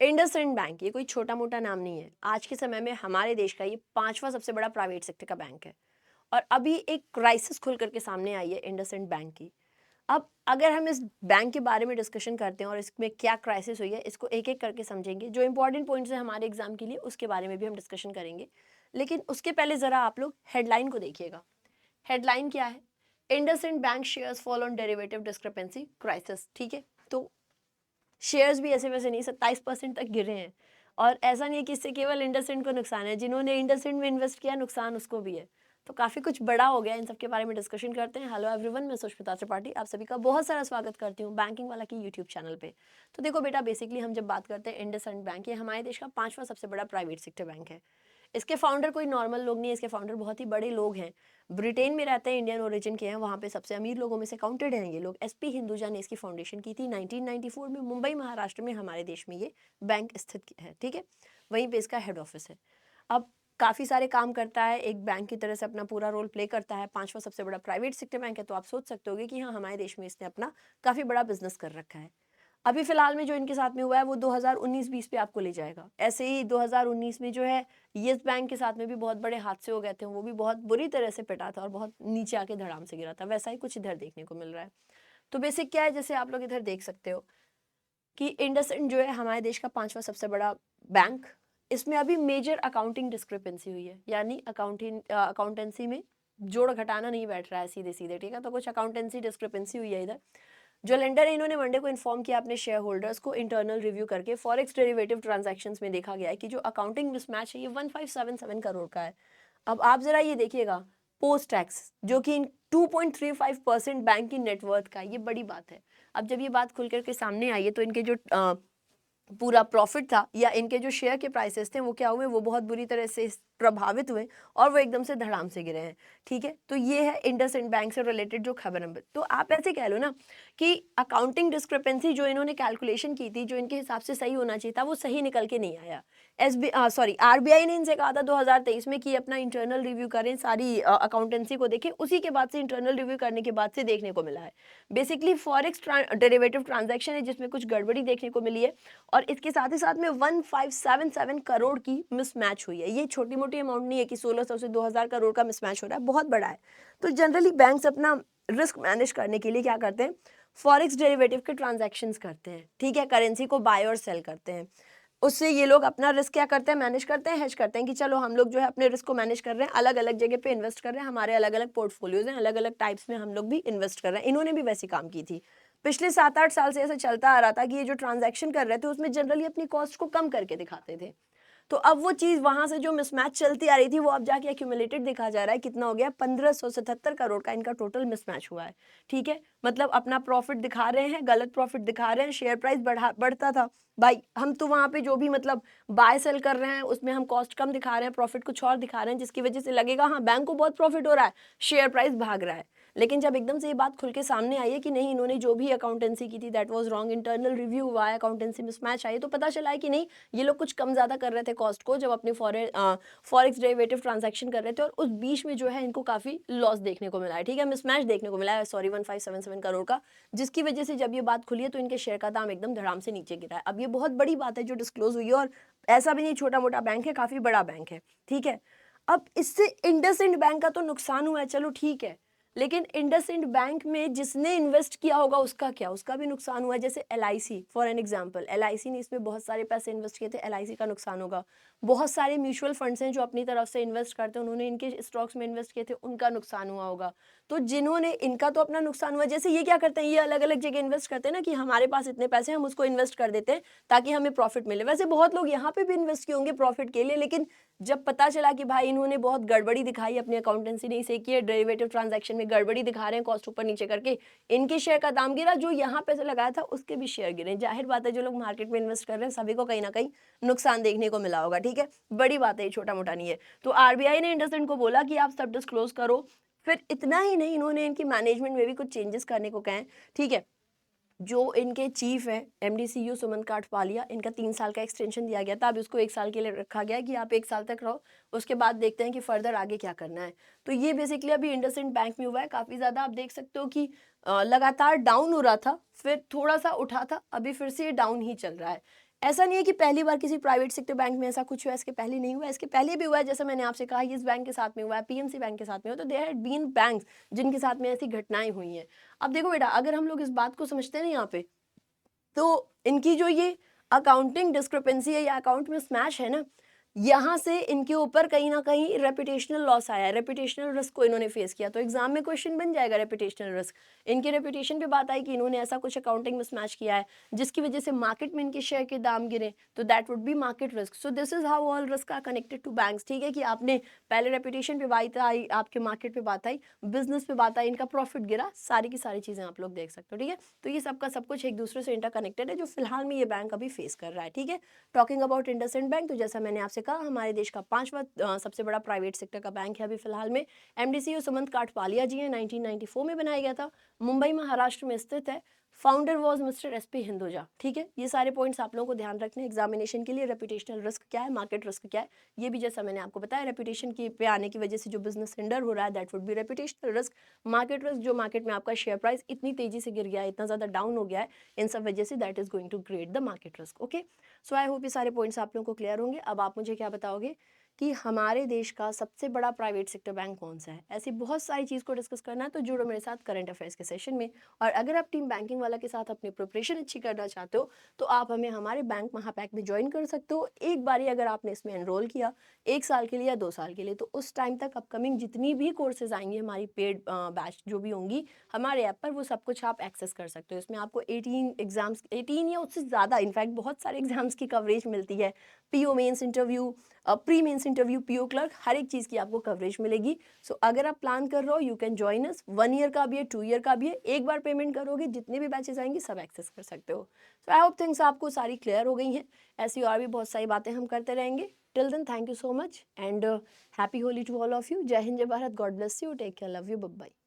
IndusInd bank ये कोई छोटा मोटा नाम नहीं है। आज के समय में हमारे देश का ये 5वां सबसे बड़ा प्राइवेट सेक्टर का बैंक है और अभी एक क्राइसिस खुल करके सामने आई है इंडसइंड बैंक की। अब अगर हम इस बैंक के बारे में डिस्कशन करते हैं और इसमें क्या क्राइसिस हुई है, इसको एक एक करके समझेंगे। जो इंपॉर्टेंट पॉइंट्स हैं हमारे एग्जाम के लिए, उसके बारे में भी हम डिस्कशन करेंगे। लेकिन उसके पहले ज़रा आप लोग हेडलाइन को देखिएगा। हेडलाइन क्या है? IndusInd bank shares fall on derivative discrepancy crisis. ठीक है, तो शेयर्स भी ऐसे वैसे नहीं, 27% तक गिरे हैं। और ऐसा नहीं है कि इससे केवल इंडसइंड को नुकसान है, जिन्होंने इंडसइंड में इन्वेस्ट किया नुकसान उसको भी है। तो काफ़ी कुछ बड़ा हो गया, इन सब के बारे में डिस्कशन करते हैं। हेलो एवरीवन, मैं सुष्मिता त्रिपाठी आप सभी का बहुत सारा स्वागत करती हूँ बैंकिंग वाला की यूट्यूब चैनल पे। तो देखो बेटा, बेसिकली हम जब बात करते हैं इंडसइंड बैंक, ये हमारे देश का 5वां सबसे बड़ा प्राइवेट सेक्टर बैंक है। इसके फाउंडर कोई नॉर्मल लोग नहीं है, इसके फाउंडर बहुत ही बड़े लोग हैं। ब्रिटेन में रहते हैं, इंडियन ओरिजिन के हैं, वहाँ पे सबसे अमीर लोगों में से काउंटेड हैं ये लोग। एसपी हिंदुजा ने इसकी फाउंडेशन की थी 1994 में। मुंबई महाराष्ट्र में हमारे देश में ये बैंक स्थित है। ठीक है, वहीं पे इसका हेड ऑफिस है। अब काफ़ी सारे काम करता है, एक बैंक की तरह से अपना पूरा रोल प्ले करता है। 5वां सबसे बड़ा प्राइवेट सेक्टर बैंक है, तो आप सोच सकते होगे कि हाँ, हमारे देश में इसने अपना काफ़ी बड़ा बिजनेस कर रखा है। अभी फिलहाल में जो इनके साथ में हुआ है वो 2019-20 पे आपको ले जाएगा। ऐसे ही 2019 में जो है येस बैंक के साथ में भी बहुत बड़े हादसे हो गए थे, वो भी बहुत बुरी तरह से पिटा था और बहुत नीचे आके धड़ाम से गिरा था। वैसा ही कुछ इधर देखने को मिल रहा है। तो बेसिक क्या है, जैसे आप लोग इधर देख सकते हो कि इंडसइंड जो है हमारे देश का 5वां सबसे बड़ा बैंक, इसमें अभी मेजर अकाउंटिंग डिस्क्रिपेंसी हुई है। यानी अकाउंटेंसी में जोड़ घटाना नहीं बैठ रहा है सीधे सीधे। ठीक है, तो कुछ अकाउंटेंसी डिस्क्रिपेंसी हुई है इधर। जो लेंडर है, इन्होंने मंडे को इन्फॉर्म किया अपने शेयर होल्डर्स को। इंटरनल रिव्यू करके फॉरेक्स डेरिवेटिव ट्रांजैक्शंस में देखा गया है कि जो अकाउंटिंग मिसमैच है ये 1577 करोड़ का है। अब आप जरा ये देखिएगा, पोस्ट टैक्स जो कि 2.35% बैंक की नेटवर्थ का है, ये बड़ी बात है। अब जब ये बात खुल करके सामने आई है तो इनके जो पूरा प्रॉफिट था या इनके जो शेयर के प्राइसेस थे वो क्या हुए, वो बहुत बुरी तरह से प्रभावित हुए और वो एकदम से धड़ाम से गिरे हैं। ठीक है, तो ये है इंडसइंड बैंक से रिलेटेड जो खबर है। तो आप ऐसे कह लो ना कि अकाउंटिंग डिस्क्रिपेंसी जो इन्होंने कैलकुलेशन की थी, जो इनके हिसाब से सही होना चाहिए था, वो सही निकल के नहीं आया। आरबीआई ने इनसे कहा था 2023 में कि अपना इंटरनल रिव्यू करें, सारी अकाउंटेंसी को देखें। उसी के बाद से इंटरनल रिव्यू करने के बाद से देखने को मिला है। बेसिकली फॉरेक्स डेरिवेटिव ट्रांजैक्शन है जिसमें कुछ गड़बड़ी देखने को मिली है और इसके साथ ही साथ में 1577 करोड़ की मिसमैच हुई है। ये छोटी मोटी अमाउंट नहीं है कि 1600 से 2000 करोड़ का मिसमैच हो रहा है, बहुत बड़ा है। तो जनरली बैंक्स अपना रिस्क मैनेज करने के लिए क्या करते हैं, फॉरेक्स डेरिवेटिव के ट्रांजैक्शंस करते हैं। ठीक है, करेंसी को बाय और सेल करते हैं। उससे ये लोग अपना रिस्क क्या करते हैं, मैनेज करते हैं, हेज करते हैं कि चलो हम लोग जो है अपने रिस्क को मैनेज कर रहे हैं, अलग अलग जगह पे इन्वेस्ट कर रहे हैं, हमारे अलग अलग पोर्टफोलियोज हैं, अलग अलग टाइप्स में हम लोग भी इन्वेस्ट कर रहे हैं। इन्होंने भी वैसे काम की थी। पिछले 7-8 साल से ऐसा चलता आ रहा था कि ये जो ट्रांजैक्शन कर रहे थे उसमें जनरली अपनी कॉस्ट को कम करके दिखाते थे। तो अब वो चीज़ वहां से जो मिसमैच चलती आ रही थी वो अब जाके एक्यूमुलेटेड दिखा जा रहा है। कितना हो गया, 1577 करोड़ का इनका टोटल मिसमैच हुआ है। ठीक है, मतलब अपना प्रॉफिट दिखा रहे हैं, गलत प्रॉफिट दिखा रहे हैं, शेयर प्राइस बढ़ता था। भाई हम तो वहां पे जो भी मतलब बाय सेल कर रहे हैं उसमें हम कॉस्ट कम दिखा रहे हैं, प्रॉफिट कुछ और दिखा रहे हैं, जिसकी वजह से लगेगा हाँ बैंक को बहुत प्रॉफिट हो रहा है, शेयर प्राइस भाग रहा है। लेकिन जब एकदम से ये बात खुल के सामने आई है कि नहीं, इन्होंने जो भी अकाउंटेंसी की थी that was wrong, internal review हुआ है, अकाउंटेंसी मिसमैच आई, तो पता चला है कि नहीं, ये लोग कुछ कम ज़्यादा कर रहे थे कॉस्ट को जब अपने फॉरेक्स डेरिवेटिव ट्रांजैक्शन कर रहे थे, और उस बीच में जो है इनको काफ़ी लॉस देखने को मिला है। ठीक है, मिसमैच देखने को मिला है, 1577 करोड़ का, जिसकी वजह से जब ये बात खुली है तो इनके शेयर का दाम एकदम धड़ाम से नीचे गिरा है। अब ये बहुत बड़ी बात है जो डिस्क्लोज हुई है, और ऐसा भी नहीं छोटा मोटा बैंक है, काफ़ी बड़ा बैंक है। ठीक है, अब इससे इंडसइंड बैंक का तो नुकसान हुआ है, चलो ठीक है, लेकिन इंडसइंड बैंक में जिसने इन्वेस्ट किया होगा उसका क्या, उसका भी नुकसान हुआ है। जैसे LIC for an example, LIC ने इसमें बहुत सारे पैसे इन्वेस्ट किए थे, एलआईसी का नुकसान होगा। बहुत सारे म्यूचुअल फंड्स हैं जो अपनी तरफ से इन्वेस्ट करते हैं, उन्होंने इनके स्टॉक्स में इन्वेस्ट किए थे, उनका नुकसान हुआ होगा। तो जिन्होंने, इनका तो अपना नुकसान हुआ। जैसे ये क्या करते हैं, ये अलग अलग जगह इन्वेस्ट करते हैं ना कि हमारे पास इतने पैसे, हम उसको इन्वेस्ट कर देते हैं ताकि हमें प्रॉफिट मिले। वैसे बहुत लोग यहाँ पे भी इन्वेस्ट किए होंगे प्रॉफिट के लिए, लेकिन जब पता चला कि भाई इन्होंने बहुत गड़बड़ी दिखाई, अपनी अकाउंटेंसी नहीं सही की है, डेरिवेटिव ट्रांजैक्शन में गड़बड़ी दिखा रहे हैं, कॉस्ट ऊपर नीचे करके, इनके शेयर का दाम गिरा, जो यहाँ पैसे लगाया था उसके भी शेयर गिरे। जाहिर बात है जो लोग मार्केट में इन्वेस्ट कर रहे हैं सभी को कहीं ना कहीं नुकसान देखने को मिला होगा। ठीक है, बड़ी बात है, छोटा मोटा नहीं है। तो आरबीआई ने इंडसइंड को बोला कि आप सब डिस्क्लोज करो। फिर इतना ही नहीं, इन्होंने इनकी मैनेजमेंट में भी कुछ चेंजेस करने को कहे। ठीक है, जो इनके चीफ है एमडी सीईओ सुमंत काठपालिया, इनका 3 साल का एक्सटेंशन दिया गया था, अब इसको 1 साल के लिए रखा गया है कि आप 1 साल तक रहो, उसके बाद देखते हैं कि फर्दर आगे क्या करना है। तो ये बेसिकली अभी इंडसइंड बैंक में हुआ है। काफ़ी ज़्यादा आप देख सकते हो कि लगातार डाउन हो रहा था, फिर थोड़ा सा उठा था, अभी फिर से ये डाउन ही चल रहा है। ऐसा नहीं है कि पहली बार किसी प्राइवेट सेक्टर बैंक में ऐसा कुछ हुआ, इसके पहले नहीं हुआ, इसके पहले भी हुआ है। जैसे मैंने आपसे कहा इस बैंक के साथ में हुआ है, पीएमसी बैंक के साथ में हुआ, तो देयर हैड बीन बैंक्स जिनके साथ में ऐसी घटनाएं हुई हैं। अब देखो बेटा, अगर हम लोग इस बात को समझते हैं ना यहाँ पे, तो इनकी जो ये अकाउंटिंग डिस्क्रिपेंसी है या अकाउंट में स्मैश है ना, यहाँ से इनके ऊपर कहीं ना कहीं रेपुटेशनल लॉस आया है, रेपुटेशनल रिस्क को इन्होंने फेस किया। तो एग्जाम में क्वेश्चन बन जाएगा रेपुटेशनल रिस्क। इनके रेपुटेशन पे बात आई कि इन्होंने ऐसा कुछ अकाउंटिंग में स्मैश किया है जिसकी वजह से मार्केट में इनके शेयर के दाम गिरे, तो that would be market risk. So this is how all risk are connected to banks. ठीक है कि आपने पहले रेपुटेशन पे बात आई, आपके मार्केट पे बात आई, बिजनेस पे बात आई, इनका प्रॉफिट गिरा, सारी की सारी चीजें आप लोग देख सकते हो। ठीक है, तो ये सबका सब कुछ एक दूसरे से इंटरकनेक्टेड है जो फिलहाल में ये बैंक अभी फेस कर रहा है। ठीक है, टॉकिंग अबाउट इंडसइंड बैंक, तो जैसा मैंने आपसे कहा हमारे देश का 5वां सबसे बड़ा प्राइवेट सेक्टर का बैंक है अभी फिलहाल में। एमडी सुमंत काठपालिया जी हैं, 1994 में बनाया गया था, मुंबई महाराष्ट्र में स्थित है। Founder was mister SP Hinduja. ठीक है, ये सारे पॉइंट्स आप लोगों को ध्यान रखने एग्जामिनेशन के लिए। रेपुटेशनल रिस्क क्या है, मार्केट रिस्क क्या है, ये भी जैसा मैंने आपको बताया, रेपुटेशन की पे आने की वजह से जो बिजनेस हिंडर हो रहा है that would B reputational risk. Market risk, जो मार्केट में आपका शेयर प्राइस इतनी तेजी से गिर गया है, इतना ज्यादा डाउन हो गया है, इन सब वजह से that is going to create the market risk. Okay, so I hope ये सारे पॉइंट्स आप लोगों को क्लियर होंगे। अब आप मुझे क्या बताओगे कि हमारे देश का सबसे बड़ा प्राइवेट सेक्टर बैंक कौन सा है? ऐसी बहुत सारी चीज़ को डिस्कस करना है, तो जुड़ो मेरे साथ करंट अफेयर्स के सेशन में। और अगर आप टीम बैंकिंग वाला के साथ अपनी प्रिपरेशन अच्छी करना चाहते हो तो आप हमें हमारे बैंक महापैक में ज्वाइन कर सकते हो। एक बारी अगर आपने इसमें एनरोल किया 1 साल के लिए या 2 साल के लिए, तो उस टाइम तक अपकमिंग जितनी भी कोर्सेज आएंगी, हमारी पेड बैच जो भी होंगी हमारे ऐप पर, वो सब कुछ आप एक्सेस कर सकते हो। इसमें आपको 18 एग्जाम्स, 18 या उससे ज़्यादा इनफैक्ट बहुत सारे एग्जाम्स की कवरेज मिलती है। PO mains interview, pre mains interview, PO clerk, हर एक चीज़ की आपको कवरेज मिलेगी। सो अगर आप प्लान कर रहे हो you can join us. 1 year का भी है, 2 ईयर का भी है, एक बार पेमेंट करोगे जितने भी बैचेस आएंगे सब एक्सेस कर सकते हो। सो आई होप थिंग्स आपको सारी क्लियर हो गई हैं। ऐसी और भी बहुत सारी बातें हम करते रहेंगे। Till then thank you so much and happy Holi to all of you. जय हिंद, जय Bharat, God bless you, take care, love you, bye bye.